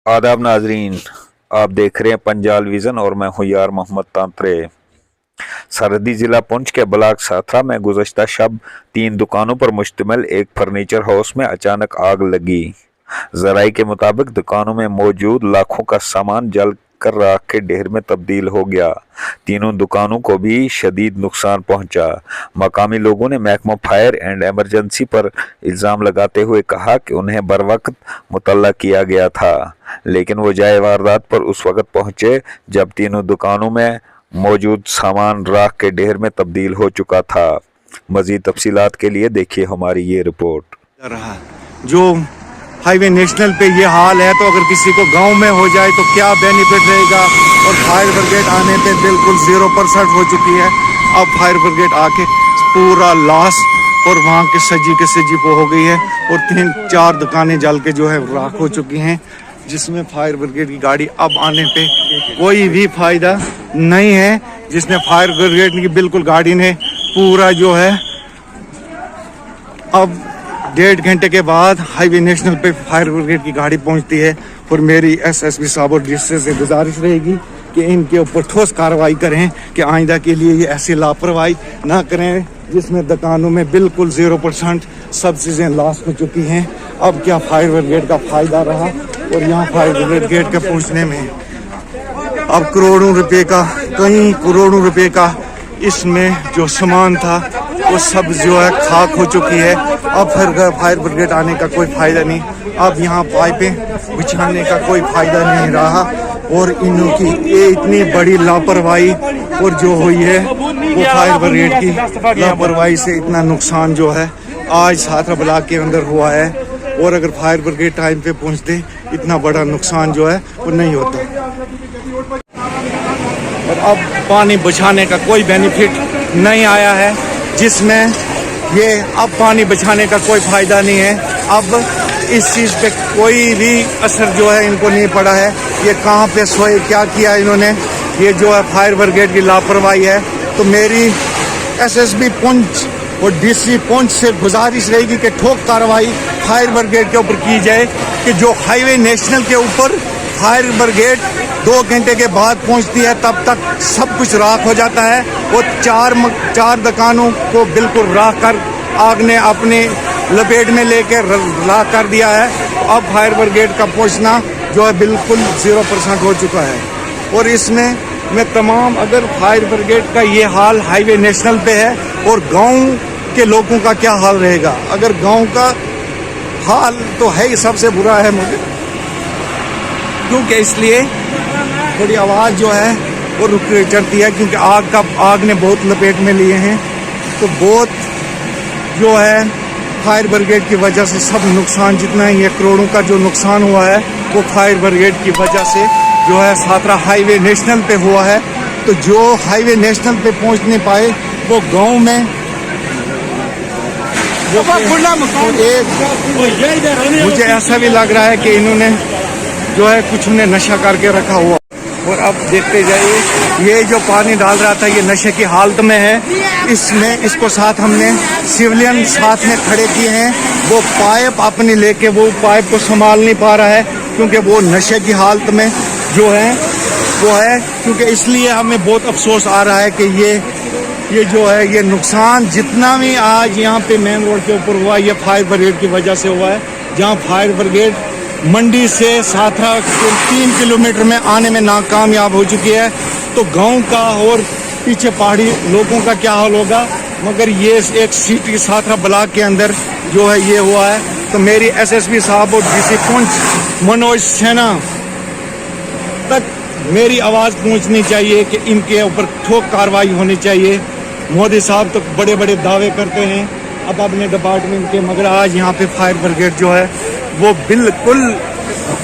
आदाब नाजरीन, आप देख रहे हैं पंजाल विजन और मैं हूं यार मोहम्मद तांत्रे। सरहदी जिला पुंछ के ब्लॉक साथरा में गुज़श्ता शब 3 दुकानों पर मुश्तमिल एक फर्नीचर हाउस में अचानक आग लगी। ज़राए के मुताबिक दुकानों में मौजूद लाखों का सामान जल कर राख के ढेर में तब्दील हो गया। तीनों दुकानों को भी शदीद नुकसान पहुंचा। मकामी लोगों ने महकमा फायर एंड एमरजेंसी पर इल्ज़ाम लगाते हुए कहा कि उन्हें बर वक्त मुतल्ला किया गया था, लेकिन वो जाए वारदात पर उस वक्त पहुंचे जब तीनों दुकानों में मौजूद सामान राख के ढेर में तब्दील हो चुका था। मज़ीद तफसीलात के लिए देखिए हमारी ये रिपोर्ट। रहा जो हाईवे नेशनल पे ये हाल है, तो अगर किसी को गांव में हो जाए तो क्या बेनिफिट रहेगा। और फायर ब्रिगेड आने पे बिल्कुल 0% हो चुकी है। अब फायर ब्रिगेड आके पूरा लॉस और वहाँ के सजी वो हो गई है और 3-4 दुकानें जल के जो है राख हो चुकी हैं, जिसमें फायर ब्रिगेड की गाड़ी अब आने पे कोई भी फायदा नहीं है। जिसने फायर ब्रिगेड की बिल्कुल गाड़ी ने पूरा जो है अब 1.5 घंटे के बाद हाईवे नेशनल पे फायर ब्रिगेड की गाड़ी पहुंचती है। और मेरी एसएसपी साहब और डीसी से गुजारिश रहेगी कि इनके ऊपर ठोस कार्रवाई करें कि आइंदा के लिए ये ऐसी लापरवाही ना करें, जिसमें दुकानों में बिल्कुल 0% सब चीज़ें लॉस हो चुकी हैं। अब क्या फायर ब्रिगेड का फ़ायदा रहा। और यहाँ फायर ब्रिगेड के पहुँचने में अब करोड़ों रुपए का इसमें जो सामान था वो सब जो है खाक हो चुकी है। अब फिर फायर ब्रिगेड आने का कोई फ़ायदा नहीं। अब यहाँ पाइपें बिछाने का कोई फ़ायदा नहीं रहा। और इनों की ये इतनी बड़ी लापरवाही और जो हुई है वो फायर ब्रिगेड की लापरवाही से इतना नुकसान जो है आज साथरा ब्लॉक के अंदर हुआ है। और अगर फायर ब्रिगेड टाइम पे पहुँचते इतना बड़ा नुकसान जो है वो नहीं होता। और अब पानी बचाने का कोई बेनिफिट नहीं आया है, जिसमें ये अब पानी बचाने का कोई फ़ायदा नहीं है। अब इस चीज़ पे कोई भी असर जो है इनको नहीं पड़ा है। ये कहाँ पे सोए, क्या किया इन्होंने, ये जो है फायर ब्रिगेड की लापरवाही है। तो मेरी एसएसपी पुंछ और डीसी पुंछ से गुजारिश रहेगी कि ठोस कार्रवाई फायर ब्रिगेड के ऊपर की जाए कि जो हाईवे नेशनल के ऊपर फायर ब्रिगेड 2 घंटे के बाद पहुंचती है, तब तक सब कुछ राख हो जाता है। और 4 दुकानों को बिल्कुल राख कर आग ने अपने लपेट में लेके राख कर दिया है। अब फायर ब्रिगेड का पहुंचना जो है बिल्कुल 0% हो चुका है। और इसमें मैं तमाम, अगर फायर ब्रिगेड का ये हाल हाईवे नेशनल पे है और गाँव के लोगों का क्या हाल रहेगा। अगर गाँव का हाल तो है ही सबसे बुरा है मुझे, क्योंकि इसलिए थोड़ी आवाज़ जो है वो रुक चढ़ती है, क्योंकि आग ने बहुत लपेट में लिए हैं। तो बहुत जो है फायर ब्रिगेड की वजह से सब नुकसान, जितना ही ये करोड़ों का जो नुकसान हुआ है वो फायर ब्रिगेड की वजह से जो है साथरा हाईवे नेशनल पे हुआ है। तो जो हाईवे नेशनल पे पहुंच नहीं पाए वो गांव में मुझे ऐसा भी लग रहा है कि इन्होंने जो है कुछ उन्हें नशा करके रखा हुआ। और अब देखते जाइए, ये जो पानी डाल रहा था ये नशे की हालत में है। इसको साथ हमने सिविलियन साथ में खड़े किए हैं। वो पाइप अपने लेके वो पाइप को संभाल नहीं पा रहा है, क्योंकि वो नशे की हालत में जो है वो है। क्योंकि इसलिए हमें बहुत अफसोस आ रहा है कि ये जो है ये नुकसान जितना भी आज यहाँ पे मेन रोड के ऊपर हुआ, ये फायर ब्रिगेड की वजह से हुआ है। जहाँ फायर ब्रिगेड मंडी से साथरा 3 किलोमीटर में आने में नाकामयाब हो चुकी है, तो गांव का और पीछे पहाड़ी लोगों का क्या हाल होगा। मगर ये एक सिटी साथरा ब्लॉक के अंदर जो है ये हुआ है। तो मेरी एसएसपी साहब और डीसी पुंछ मनोज सिन्हा तक मेरी आवाज़ पहुंचनी चाहिए कि इनके ऊपर ठोस कार्रवाई होनी चाहिए। मोदी साहब तो बड़े बड़े दावे करते हैं अब अपने डिपार्टमेंट के, मगर आज यहाँ पे फायर ब्रिगेड जो है वो बिल्कुल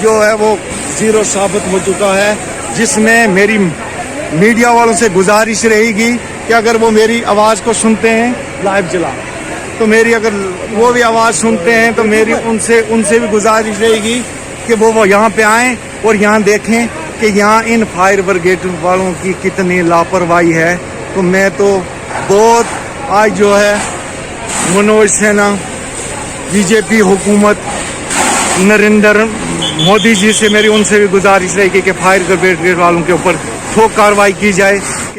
जो है वो 0 साबित हो चुका है। जिसमें मेरी मीडिया वालों से गुजारिश रहेगी कि अगर वो मेरी आवाज़ को सुनते हैं, लाइव चला, तो मेरी अगर वो भी आवाज़ सुनते हैं तो मेरी उनसे भी गुजारिश रहेगी कि वो यहाँ पे आएँ और यहाँ देखें कि यहाँ इन फायर ब्रिगेड वालों की कितनी लापरवाही है। तो मैं तो बहुत आज जो है मनोज सिन्हा, बीजेपी हुकूमत, नरेंद्र मोदी जी से मेरी उनसे भी गुजारिश रहेगी कि फायर ब्रिगेड वालों के ऊपर ठोस कार्रवाई की जाए